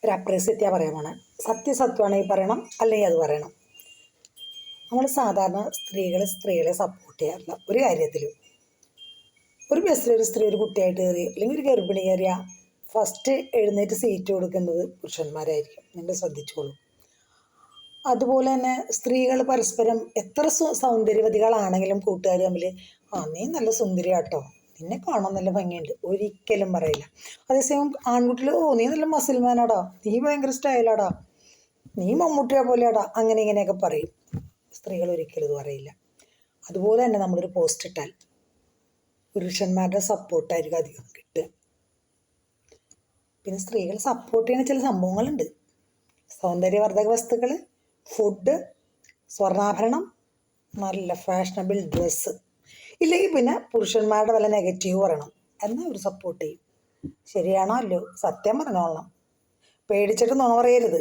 ഒരു അപ്രേസ്യത്യാ പറയാൻ പോണേ. സത്യസത്യമാണെങ്കിൽ പറയണം, അല്ലെങ്കിൽ അത് പറയണം. നമ്മൾ സാധാരണ സ്ത്രീകളെ സപ്പോർട്ട് ചെയ്യാറില്ല ഒരു കാര്യത്തിലും. ഒരു ബസ്സിലൊരു സ്ത്രീ ഒരു കുട്ടിയായിട്ട് കയറി അല്ലെങ്കിൽ ഒരു ഗർഭിണി കയറിയ ഫസ്റ്റ് എഴുന്നേറ്റ് സീറ്റ് കൊടുക്കുന്നത് പുരുഷന്മാരായിരിക്കും. നിങ്ങൾ ശ്രദ്ധിച്ചോളൂ. അതുപോലെ തന്നെ സ്ത്രീകൾ പരസ്പരം എത്ര സൗന്ദര്യവതികളാണെങ്കിലും കൂട്ടുകാർ തമ്മിൽ നീ നല്ല സുന്ദരിയാട്ടോ, നിന്നെ കാണാൻ നല്ല ഭംഗിയുണ്ട് ഒരിക്കലും പറയില്ല. അതേസമയം ആൺകുട്ടികൾ നീ നല്ല മസിൽമാനാടാ, നീ ഭയങ്കര സ്റ്റൈലാടാ, നീ മമ്മൂട്ടിയെ പോലെയാടാ, അങ്ങനെ ഇങ്ങനെയൊക്കെ പറയും. സ്ത്രീകൾ ഒരിക്കലും ഇത് പറയില്ല. അതുപോലെ തന്നെ നമ്മളൊരു പോസ്റ്റ് ഇട്ടാൽ പുരുഷന്മാരുടെ സപ്പോർട്ടായിരിക്കും അധികം കിട്ടുക. പിന്നെ സ്ത്രീകൾ സപ്പോർട്ട് ചെയ്യുന്ന ചില സംഭവങ്ങളുണ്ട്. സൗന്ദര്യവർദ്ധക വസ്തുക്കൾ, ഫുഡ്, സ്വർണ്ണാഭരണം, നല്ല ഫാഷനബിൾ ഡ്രസ്സ്. ഇല്ലെങ്കിൽ പിന്നെ പുരുഷന്മാരുടെ വല്ല നെഗറ്റീവ് പറയണം, എന്നാൽ അവർ സപ്പോർട്ട് ചെയ്യും. ശരിയാണോ അല്ലയോ സത്യം പറഞ്ഞോളണം, പേടിച്ചിട്ട് നുണ പറയരുത്.